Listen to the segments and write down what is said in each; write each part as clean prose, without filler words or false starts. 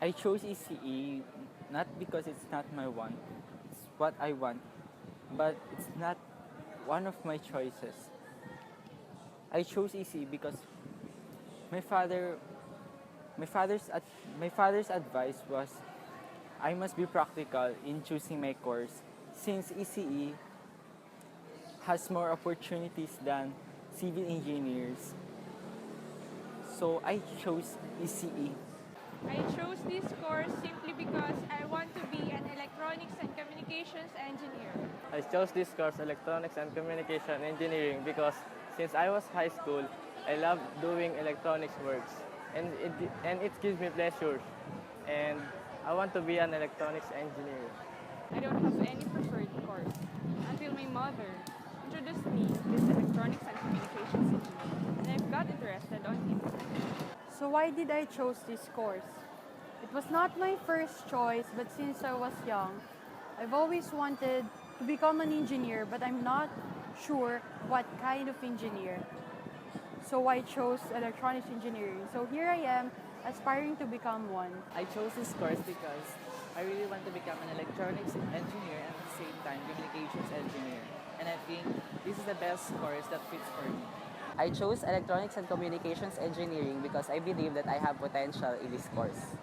I chose ECE not because it's not my want, it's what I want, but it's not one of my choices. I chose ECE because my father my father's ad- my father's advice was I must be practical in choosing my course since ECE has more opportunities than civil engineers. So I chose ECE. I chose this course simply because I want to be an electronics and communications engineer. I chose this course, Electronics and Communication Engineering, because since I was high school, I love doing electronics works, and it gives me pleasure, and I want to be an electronics engineer. I don't have any preferred course until my mother introduced me this electronics and communications engineering, and I've got interested on it. So why did I chose this course? It was not my first choice, but since I was young, I've always wanted to become an engineer, but I'm not sure what kind of engineer. So I chose electronics engineering. So here I am, aspiring to become one. I chose this course because I really want to become an electronics engineer and at the same time communications engineer. And I think this is the best course that fits for me. I chose Electronics and Communications Engineering because I believe that I have potential in this course.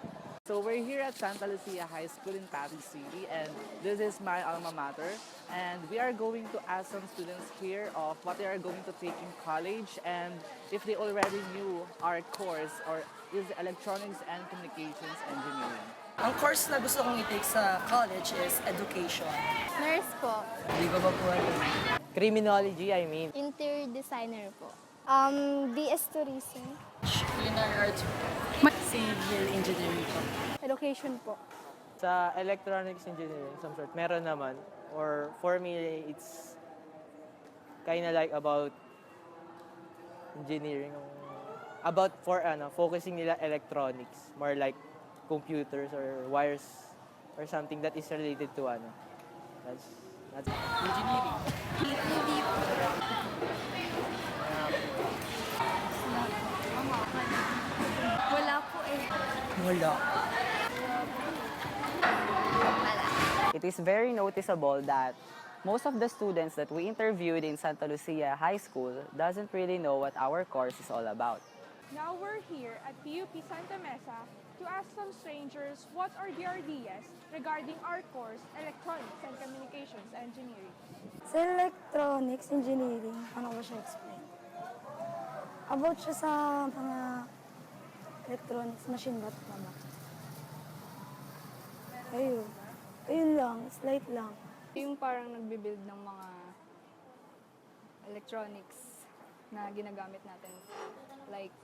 So we're here at Santa Lucia High School in Pasig City, and this is my alma mater. And we are going to ask some students here of what they are going to take in college and if they already knew our course or is Electronics and Communications Engineering. Ang course na gusto kong i-take sa college is education. Nurse po. Hindi ko ba po alam? Criminology, I mean. Interior designer po. BS Tourism. Culinary arts po. Civil engineering po. Education po. Sa electronics engineering, some sort, meron naman. Or for me, it's kind of like about engineering. About focusing nila electronics. More like computers or wires or something that is related to That's Engineering. Wala po eh. Wala. It is very noticeable that most of the students that we interviewed in Santa Lucia High School doesn't really know what our course is all about. Now we're here at PUP Santa Mesa to ask some strangers what are their ideas regarding our course, Electronics and Communications Engineering. Sa electronics engineering, paano ko siya explain? About siya sa mga electronics, machine ba tama? Ayun. Ayun lang, slight lang. Yung parang nagbibuild ng mga electronics na ginagamit natin. Like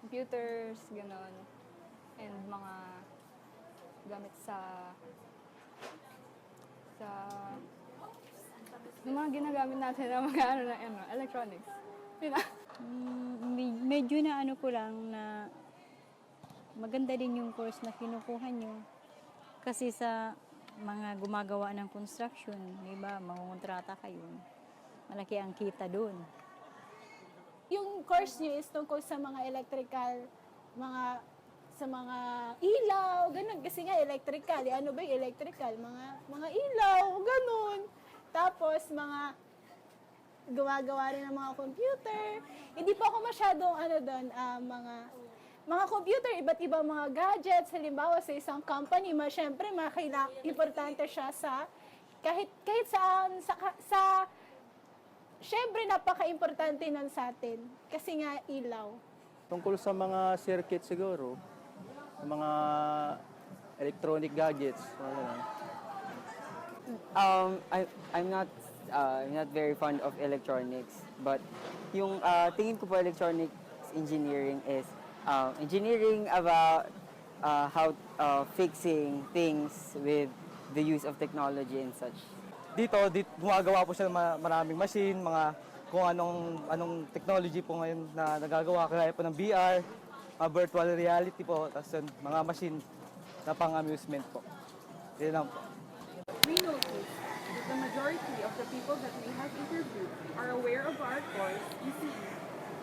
computers, ganon. And mga gamit sa yung mga ginagamit natin na mga electronics. Yun na. Medyo na ano ko lang na maganda din yung course na kinukuha nyo. Kasi sa mga gumagawa ng construction, di ba, mangungontrata kayo. Malaki ang kita doon. Yung course niyo is tungkol sa mga electrical, sa mga ilaw, ganun. Kasi nga electrical, ano ba yung electrical? Mga ilaw, ganun. Tapos gumagawa rin ng mga computer. Hindi po ako masyadong doon, mga computer, iba't ibang mga gadgets. Halimbawa sa isang company, syempre importante siya sa kahit saan, syempre napaka-importante nun sa atin. Kasi nga ilaw. tungkol sa mga circuit siguro, mga electronic gadgets, mga ganun. I'm not very fond of electronics, but yung tingin ko po electronics engineering is engineering about how fixing things with the use of technology and such. Dito gumagawa po siya ng maraming machine, mga kung anong technology po ngayon na nagagawa, kaya po ng VR, virtual reality po, tapos mga machine na pang-amusement po. Yun lang po. We noticed that the majority of the people that we have interviewed are aware of our course, ECE,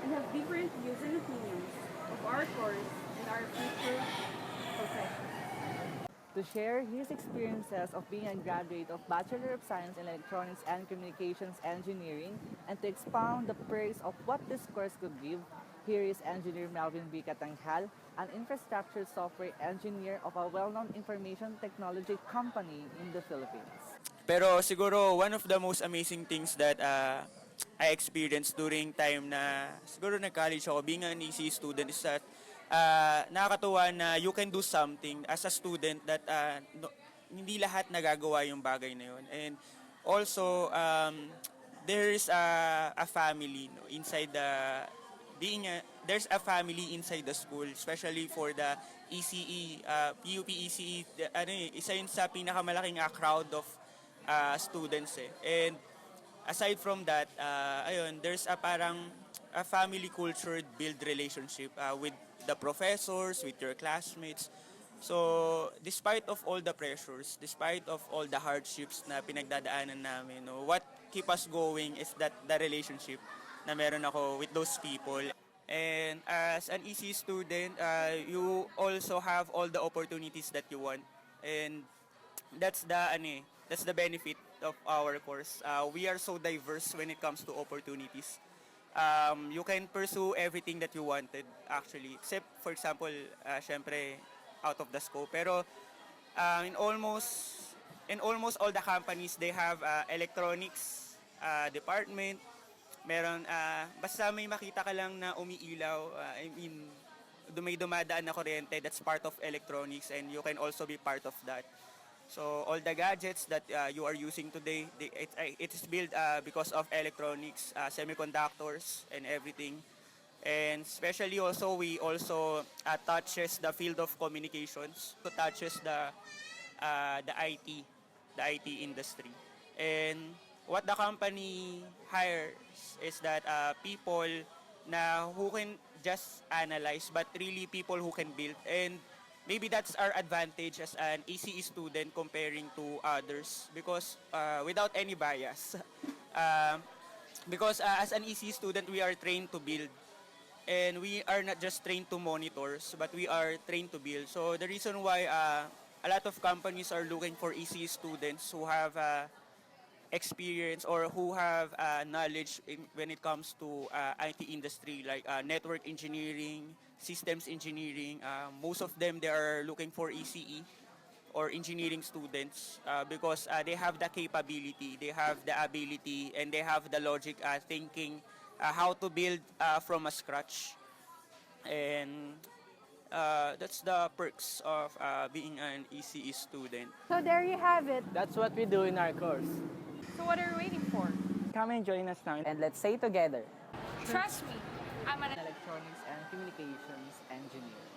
and have different views and opinions of our course and our future profession. to share his experiences of being a graduate of Bachelor of Science in Electronics and Communications Engineering and to expound the perks of what this course could give. Here is Engineer Melvin B. Catanghal, an infrastructure software engineer of a well-known information technology company in the Philippines. Pero siguro one of the most amazing things that I experienced during time na siguro nag-college ako being an ECE student is that nakakatuwa na you can do something as a student that hindi lahat nagagawa yung bagay na yun. And also, there is a family no, inside the there's a family inside the school, especially for the ECE, PUP ECE, isa yun sa pinakamalaking crowd of students eh. And aside from that, ayun, there's a parang a family culture build relationship with the professors, with your classmates. So, despite of all the pressures, despite of all the hardships na pinagdadaanan namin, no, what keep us going is that the relationship na meron ako with those people. And as an EC student, you also have all the opportunities that you want. And that's the benefit of our course. We are so diverse when it comes to opportunities. You can pursue everything that you wanted actually, except for example, syempre out of the scope. Pero in almost all the companies, they have electronics department. Meron basta may makita ka lang na umiilaw, may dumadaan na kuryente, that's part of electronics and you can also be part of that. So all the gadgets that you are using today, it is built because of electronics, semiconductors and everything. And especially also, we also touches the field of communications, so touches the IT industry. And what the company hires is that people na who can just analyze, but really people who can build. And maybe that's our advantage as an ECE student comparing to others because without any bias. Because as an ECE student, we are trained to build. And we are not just trained to monitors, but we are trained to build. So the reason why a lot of companies are looking for ECE students who have experience or who have knowledge when it comes to IT industry like network engineering, systems engineering. Most of them, they are looking for ECE or engineering students because they have the capability, they have the ability, and they have the logic thinking how to build from a scratch. And that's the perks of being an ECE student. So there you have it. That's what we do in our course. So what are you waiting for? Come and join us now. And let's say together, Trust me, I'm an electronics and communications engineer.